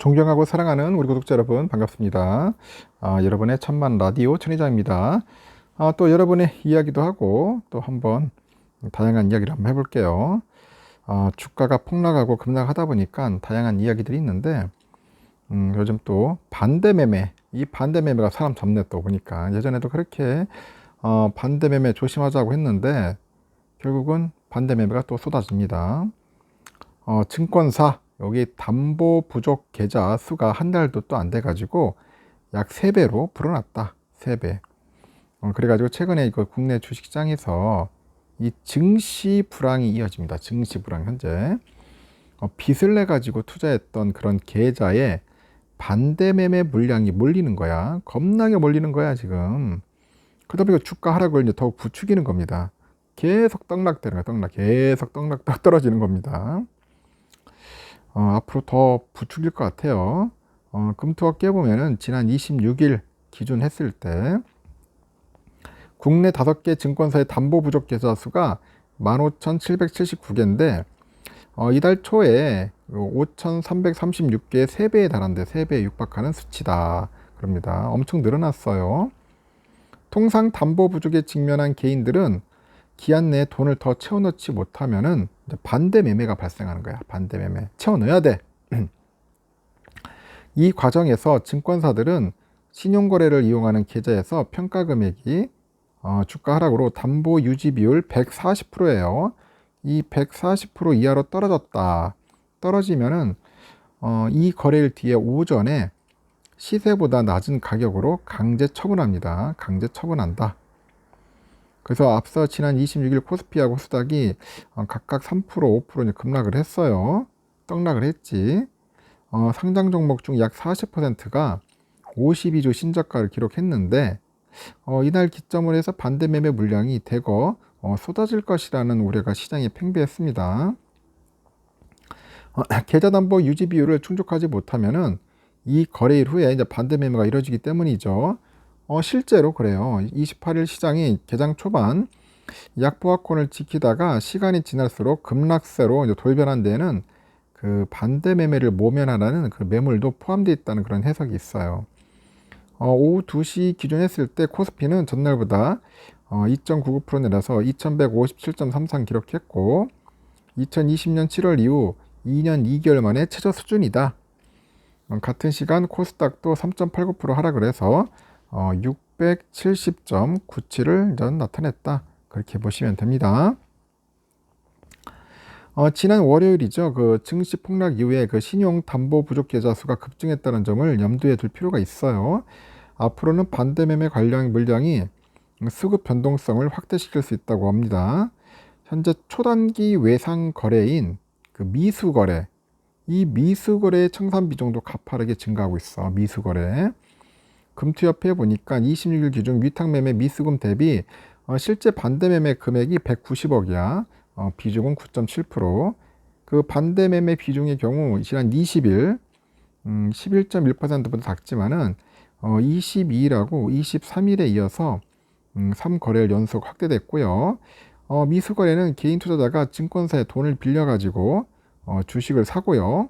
존경하고 사랑하는 우리 구독자 여러분 반갑습니다. 여러분의 천만 라디오 천희장입니다. 또 여러분의 이야기도 하고 또 한번 다양한 이야기를 한번 해볼게요. 주가가 폭락하고 급락하다 보니까 다양한 이야기들이 있는데 요즘 또 반대매매, 이 반대매매가 사람 잡네. 또 보니까 예전에도 그렇게 반대매매 조심하자고 했는데 결국은 반대매매가 또 쏟아집니다. 증권사 여기 담보 부족 계좌 수가 한 달도 또 안 돼가지고 약 3배로 불어났다. 3배. 그래가지고 최근에 이거 국내 주식시장에서 이 증시 불황이 이어집니다. 증시 불황 현재 빚을 내 가지고 투자했던 그런 계좌에 반대매매 물량이 몰리는 거야. 겁나게 몰리는 거야 지금. 그러다 보니까 주가 하락을 이제 더욱 부추기는 겁니다. 계속 떡락되는 거야. 계속 떡락 떨어지는 겁니다. 앞으로 더 부추길 것 같아요. 금토가 깨보면은 지난 26일 기준 했을 때 국내 5개 증권사의 담보 부족 계좌 수가 15,779개인데 이달 초에 5,336개의 3배에 달한데 3배에 육박하는 수치다. 그럽니다. 엄청 늘어났어요. 통상 담보 부족에 직면한 개인들은 기한 내에 돈을 더 채워넣지 못하면은 반대 매매가 발생하는 거야. 반대 매매. 채워넣어야 돼. 이 과정에서 증권사들은 신용거래를 이용하는 계좌에서 평가 금액이 주가 하락으로 담보 유지 비율 140%예요. 이 140% 이하로 떨어졌다. 떨어지면은 이 거래일 뒤에 오전에 시세보다 낮은 가격으로 강제 처분합니다. 강제 처분한다. 그래서 앞서 지난 26일 코스피하고 코스닥이 각각 3%, 5% 급락을 했어요. 떡락을 했지. 상장 종목 중 약 40%가 52주 신저가를 기록했는데 이날 기점으로 해서 반대 매매 물량이 대거 쏟아질 것이라는 우려가 시장에 팽배했습니다. 계좌담보 유지 비율을 충족하지 못하면은 이 거래일 후에 이제 반대 매매가 이루어지기 때문이죠. 실제로 그래요. 28일 시장이 개장 초반 약보합권을 지키다가 시간이 지날수록 급락세로 이제 돌변한 데에는 그 반대 매매를 모면하라는 그 매물도 포함되어 있다는 그런 해석이 있어요. 오후 2시 기준 했을 때 코스피는 전날보다 2.99% 내려서 2157.33 기록했고 2020년 7월 이후 2년 2개월 만에 최저 수준이다. 같은 시간 코스닥도 3.89% 하락을 해서 670.97을 나타냈다. 그렇게 보시면 됩니다. 지난 월요일이죠. 그 증시 폭락 이후에 그 신용 담보 부족 계좌 수가 급증했다는 점을 염두에 둘 필요가 있어요. 앞으로는 반대 매매 관련 물량이 수급 변동성을 확대시킬 수 있다고 합니다. 현재 초단기 외상 거래인 그 미수 거래, 이 미수 거래의 청산 비중도 가파르게 증가하고 있어. 미수 거래. 금투협회에 보니까 26일 기준 위탁매매 미수금 대비 실제 반대매매 금액이 190억이야. 비중은 9.7%. 그 반대매매 비중의 경우 지난 20일 11.1%보다 작지만은 22일하고 23일에 이어서 3거래일 연속 확대됐고요. 미수거래는 개인 투자자가 증권사에 돈을 빌려가지고 주식을 사고요.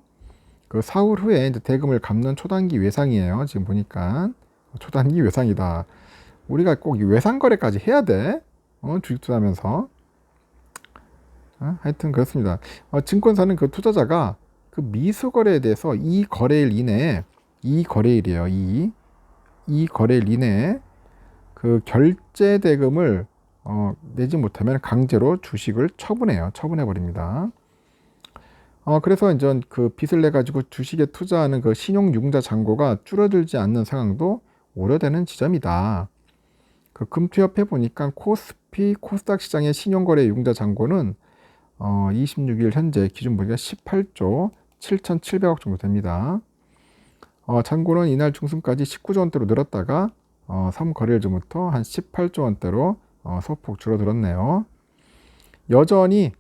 그 사후 후에 이제 대금을 갚는 초단기 외상이에요. 지금 보니까 초단기 외상이다. 우리가 꼭 외상 거래까지 해야 돼. 주식 투자하면서. 하여튼 그렇습니다. 증권사는 그 투자자가 그 미수 거래에 대해서 이 거래일 이내에 이 거래일이에요. 이 거래일 이내에 그 결제 대금을 내지 못하면 강제로 주식을 처분해요. 처분해 버립니다. 그래서 이제 그 빚을 내 가지고 주식에 투자하는 그 신용 융자 잔고가 줄어들지 않는 상황도 우려되는 지점이다. 그 금투협회 보니까 코스피, 코스닥 시장의 신용거래 융자 잔고는 26일 현재 기준 보니까 18조 7,700억 정도 됩니다. 잔고는 이날 중순까지 19조 원대로 늘었다가 3거래일 전부터 한 18조 원대로 소폭 줄어들었네요. 여전히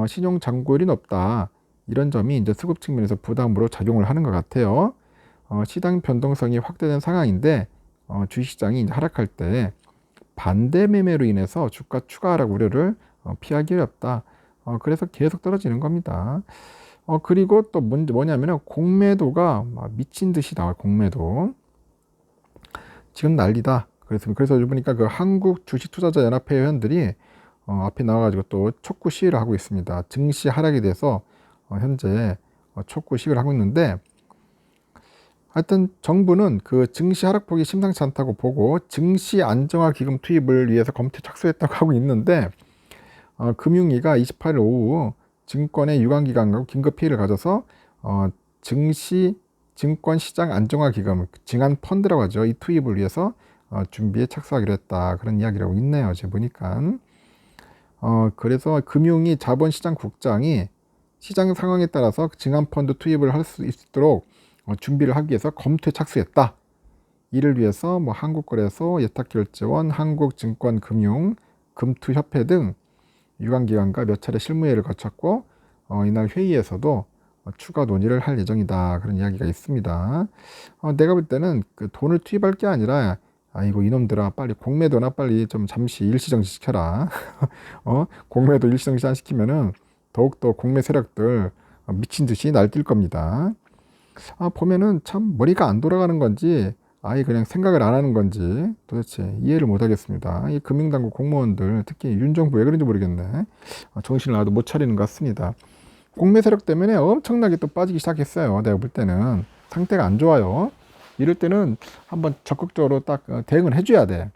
신용 잔고율이 높다. 이런 점이 이제 수급 측면에서 부담으로 작용을 하는 것 같아요. 시장 변동성이 확대된 상황인데 주식시장이 이제 하락할 때 반대 매매로 인해서 주가 추가 하락 우려를 피하기 어렵다. 그래서 계속 떨어지는 겁니다. 그리고 또 뭐냐면은 공매도가 막 미친 듯이 나와요. 공매도. 지금 난리다. 그래서 보니까 그 한국 주식투자자연합회 회원들이 앞에 나와가지고 또 촉구 시위를 하고 있습니다. 증시 하락에 대해서 현재 촉구 시위를 하고 있는데, 하여튼 정부는 그 증시 하락폭이 심상치 않다고 보고 증시 안정화 기금 투입을 위해서 검토에 착수했다고 하고 있는데, 금융위가 28일 오후 증권의 유관기관과 긴급 회의를 가져서 증시 증권 시장 안정화 기금, 증안 펀드라고 하죠. 이 투입을 위해서 준비에 착수하기로 했다. 그런 이야기라고 있네요. 제가 보니까. 그래서 금융위 자본시장국장이 시장 상황에 따라서 증안 펀드 투입을 할 수 있도록 준비를 하기 위해서 검토에 착수했다. 이를 위해서 뭐 한국거래소, 예탁결제원, 한국증권금융, 금투협회 등 유관기관과 몇 차례 실무회의를 거쳤고 이날 회의에서도 추가 논의를 할 예정이다. 그런 이야기가 있습니다. 내가 볼 때는 그 돈을 투입할 게 아니라 아이고 이놈들아 빨리 공매도나 빨리 좀 잠시 일시정지 시켜라. 공매도 일시정지 안 시키면은 더욱더 공매 세력들 미친 듯이 날뛸 겁니다. 보면은 참 머리가 안 돌아가는 건지 아예 그냥 생각을 안 하는 건지 도대체 이해를 못 하겠습니다. 이 금융당국 공무원들 특히 윤정부 왜 그런지 모르겠네. 정신을 아주 못 차리는 것 같습니다. 공매 세력 때문에 엄청나게 또 빠지기 시작했어요. 내가 볼 때는 상태가 안 좋아요. 이럴 때는 한번 적극적으로 딱 대응을 해줘야 돼.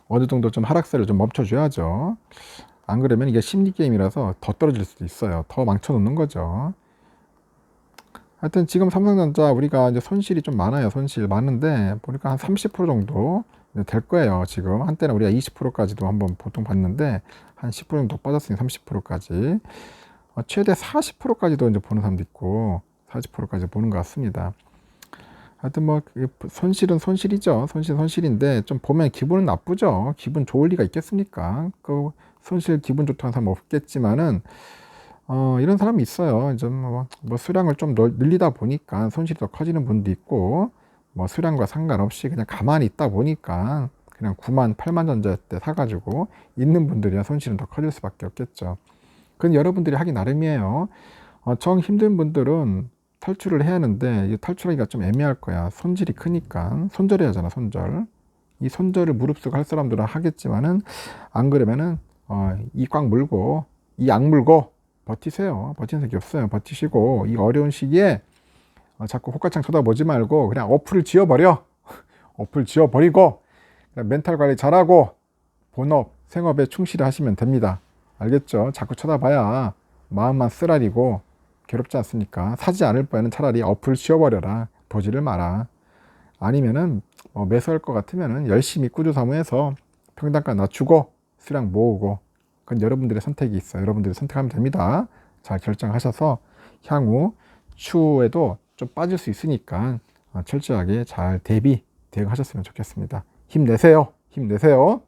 어느 정도 좀 하락세를 좀 멈춰줘야죠. 안 그러면 이게 심리 게임이라서 더 떨어질 수도 있어요. 더 망쳐놓는 거죠. 하여튼 지금 삼성전자 우리가 이제 손실이 좀 많아요. 손실 많은데 보니까 한 30% 정도 될 거예요. 지금 한때는 우리가 20%까지도 한번 보통 봤는데 한 10% 정도 빠졌으니 30%까지 최대 40%까지도 이제 보는 사람도 있고 40%까지 보는 것 같습니다. 하여튼 뭐 손실은 손실이죠. 손실인데 좀 보면 기분은 나쁘죠. 기분 좋을 리가 있겠습니까? 그 손실 기분 좋다는 사람 없겠지만은 이런 사람이 있어요. 좀 뭐 수량을 좀 늘리다 보니까 손실이 더 커지는 분도 있고 뭐 수량과 상관없이 그냥 가만히 있다 보니까 그냥 9만, 8만 전자 때 사가지고 있는 분들이야 손실은 더 커질 수밖에 없겠죠. 그건 여러분들이 하기 나름이에요. 정 힘든 분들은 탈출을 해야 하는데 이 탈출하기가 좀 애매할 거야. 손질이 크니까 손절해야 하잖아. 손절. 이 손절을 무릅쓰고 할 사람들은 하겠지만은 안 그러면은 이 꽉 물고 이 약 물고 버티세요. 버티는 새끼 없어요. 버티시고 이 어려운 시기에 자꾸 호가창 쳐다보지 말고 그냥 어플을 지워버려. 어플 지워버리고 그냥 멘탈 관리 잘하고 본업, 생업에 충실하시면 됩니다. 알겠죠? 자꾸 쳐다봐야 마음만 쓰라리고 괴롭지 않습니까? 사지 않을 바에는 차라리 어플 지워버려라. 보지를 마라. 아니면은 매수할 것 같으면은 열심히 꾸준사무해서 평단가 낮추고 수량 모으고 그건 여러분들의 선택이 있어요. 여러분들이 선택하면 됩니다. 잘 결정하셔서 향후 추후에도 좀 빠질 수 있으니까 철저하게 잘 대응하셨으면 좋겠습니다. 힘내세요. 힘내세요.